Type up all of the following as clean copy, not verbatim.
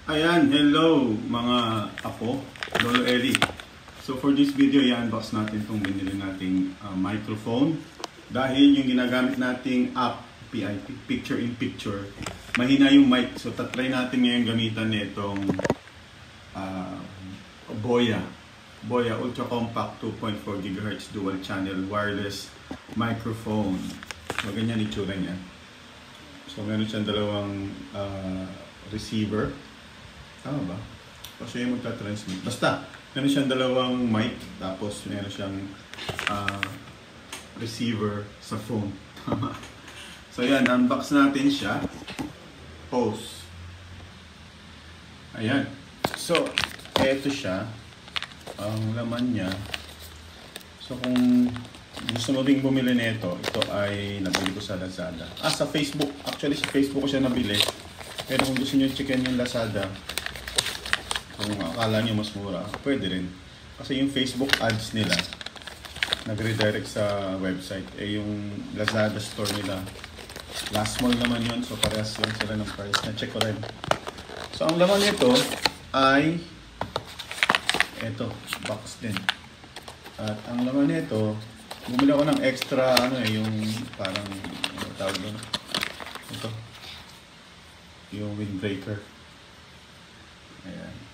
Ayan, hello mga apo, Lolo Eli. So for this video, i-unbox natin itong binili nating microphone. Dahil yung ginagamit nating app, PIP, Picture in Picture, mahina yung mic. So tatry natin ngayon gamitan nitong Boya Ultra Compact 2.4 GHz Dual Channel Wireless Microphone. So ganyan itsura niya. So meron siyang dalawang receiver. Tama ba? Kasi yung magta-transmit. Basta, meron siyang dalawang mic, tapos meron siyang receiver sa phone. So yan, unbox natin siya. Pause. Ayan. So, eto siya. Ang laman niya. So kung gusto mo ring bumili nito, ito ay nabili ko sa Lazada. Sa Facebook. Actually, sa Facebook ko siya nabili. Pero kung gusto nyo chicken yung Lazada, kung akala nyo mas mura, pwede rin. Kasi yung Facebook ads nila, nag-redirect sa website. Yung Lazada store nila, last mall naman yun. So parehas lang sila ng price. Na-check ko rin. So ang laman nito ay eto, box din. At ang laman nito, bumili ako ng extra, yung parang, tawag doon? Ito. Yung windbreaker. Ayan.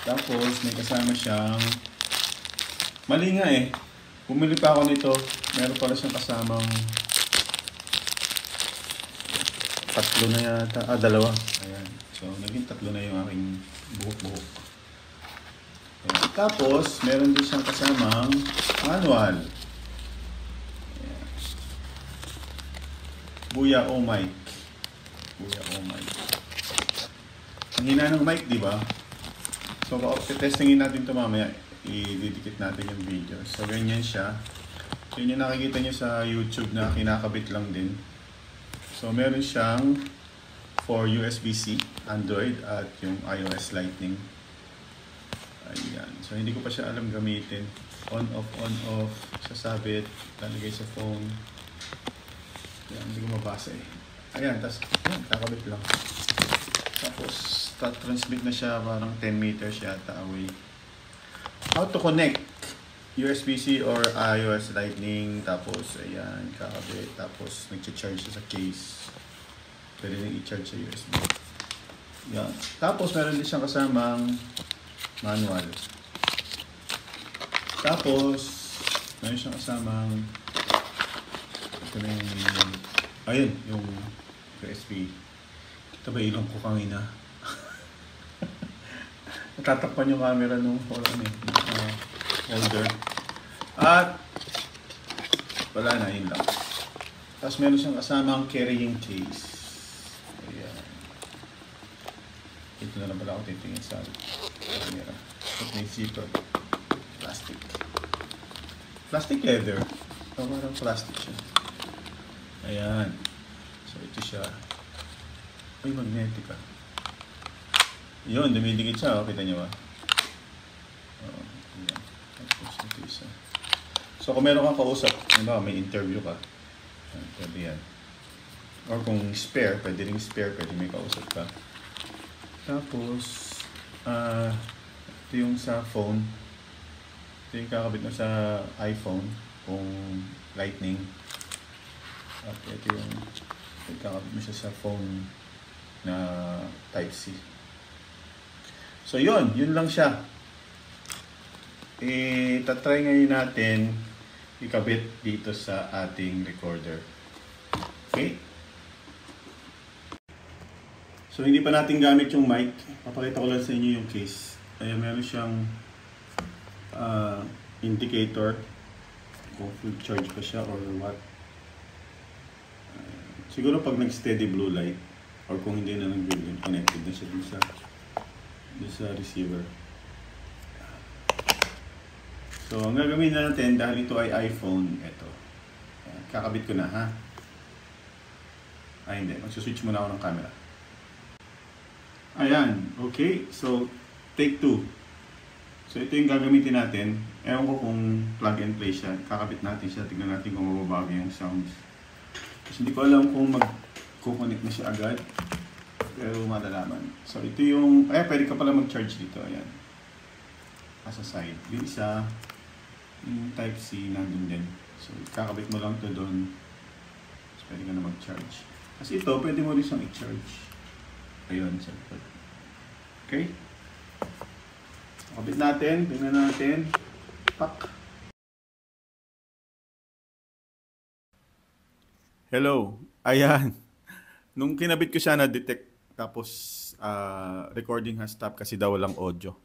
Tapos, may kasama siyang, mali nga bumili pa ako nito, meron pala siyang kasamang tatlo na yata, dalawa. Ayan. So, naging tatlo na yung aking buhok-buhok. Ayan. Tapos, meron din siyang kasamang manual. Ayan. Boya O mic. Boya O mic. Ang hina ng mic, di ba? So, testingin natin ito mamaya. I-didikit natin yung video. So, ganyan siya. So, yun yung nakikita nyo sa YouTube na kinakabit lang din. So, meron siyang for USB-C, Android, at yung iOS Lightning. Ayan. So, hindi ko pa siya alam gamitin. On, off, sasabit, lalagay sa phone. Ayan, hindi ko mabasa Ayan, tapos, kakabit lang. Tapos, transmit na siya parang 10 meters yata away. How to connect? USB-C or iOS Lightning. Tapos, ayan, kakabit. Tapos, nag-charge siya sa case. Pwede rin i-charge sa USB. Yan. Tapos, meron din siyang kasamang manual. Tapos, meron siyang kasamang ito na yung ayun, yung USB. Ito ba ilong ko kanina? Natatakpan yung camera nung holder. At wala na, yun lang. Tapos meron siyang kasamang carrying case. Ayan. Ito na lang pala ako titingin sa camera. At may zipper. Plastic. Plastic leather. Parang plastic siya. Ayan. So ito siya. Ay, magnetic Yun, dumidikit siya. Kita niyo ba? Ayan. Tapos ito isa. So kung meron kang kausap, may interview ka, pwede yan. Or kung spare, pwede rin spare, pwede may kausap ka. Tapos, ito yung sa phone. Ito yung kakabit mo sa iPhone, kung Lightning. At ito yung kakabit mo siya sa phone na Type-C. So yun lang siya. Tatry ngayon natin ikabit dito sa ating recorder. Okay? So hindi pa natin gamit yung mic. Papakita ko lang sa inyo yung case. Ayan, meron siyang indicator kung full charge pa siya or what. Siguro pag nag-steady blue light or kung hindi na nag-green, connected na siya dun sa receiver. So, ang gagawin natin dahil ito ay iPhone, ito. Kakabit ko na, ha? Hindi. Magsuswitch muna ako ng camera. Ayan. Okay. So, take 2. So, ito yung gagamitin natin. Ewan ko kung plug and play siya. Kakabit natin siya. Tignan natin kung mababago yung sounds. Kasi hindi ko alam kung mag-connect na siya agad Pero malalaman. So, ito yung, pwede ka pala mag-charge dito. Ayan. As a side. Yung isa, yung Type-C nandun din. So, kakabit mo lang to doon. So, pwede ka na mag-charge. Kasi ito, pwede mo rin siyang i-charge. Ayun, sa likod. Okay? Kabit natin. Tingnan natin. Pak. Hello. Ayan. Nung kinabit ko siya na-detect. Tapos, recording has stopped kasi daw walang audio.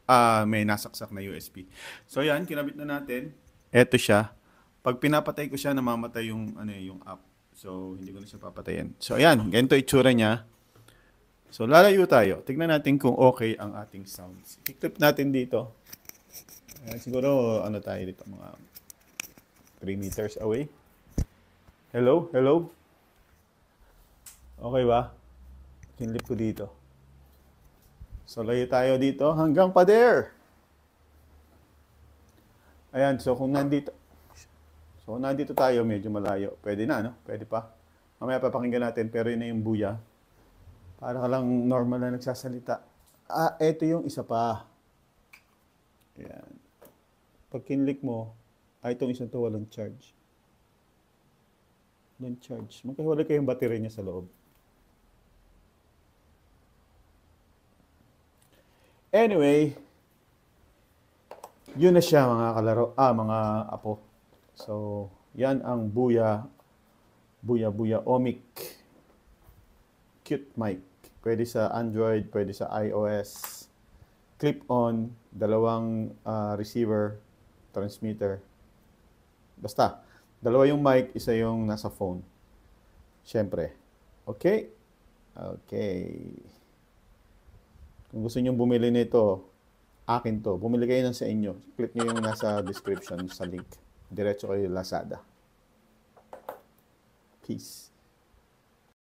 May nasaksak na USB. So, ayan. Kinabit na natin. Eto siya. Pag pinapatay ko siya, namamatay yung, yung app. So, hindi ko na siya papatayin. So, ayan. Ganito itsura niya. So, lalayo tayo. Tignan natin kung okay ang ating sounds. I-clip natin dito. Siguro, tayo dito, mga 3 meters away. Hello? Hello? Okay ba? Kinlip ko dito. So, layo tayo dito hanggang pa there. Ayan, so kung nandito tayo, medyo malayo. Pwede na, no? Pwede pa. Mamaya papakinggan natin, pero yun na yung buya. Para ka lang normal na nagsasalita. Eto yung isa pa. Ayan. Pag kinlik mo, itong isang to walang charge. Walang charge. Magkahiwalay kayong battery niya sa loob. Anyway, yun na siya mga kalaro, mga apo. So, yan ang Buya Omic Cute Mic. Pwede sa Android, pwede sa iOS. Clip-on, dalawang receiver, transmitter. Basta, dalawa yung mic, isa yung nasa phone. Siyempre. Okay? Okay. Kung gusto niyo bumili nito, akin to. Bumili kayo ng sa inyo. Click niyo yung nasa description sa link. Diretso kayo Lazada. Peace.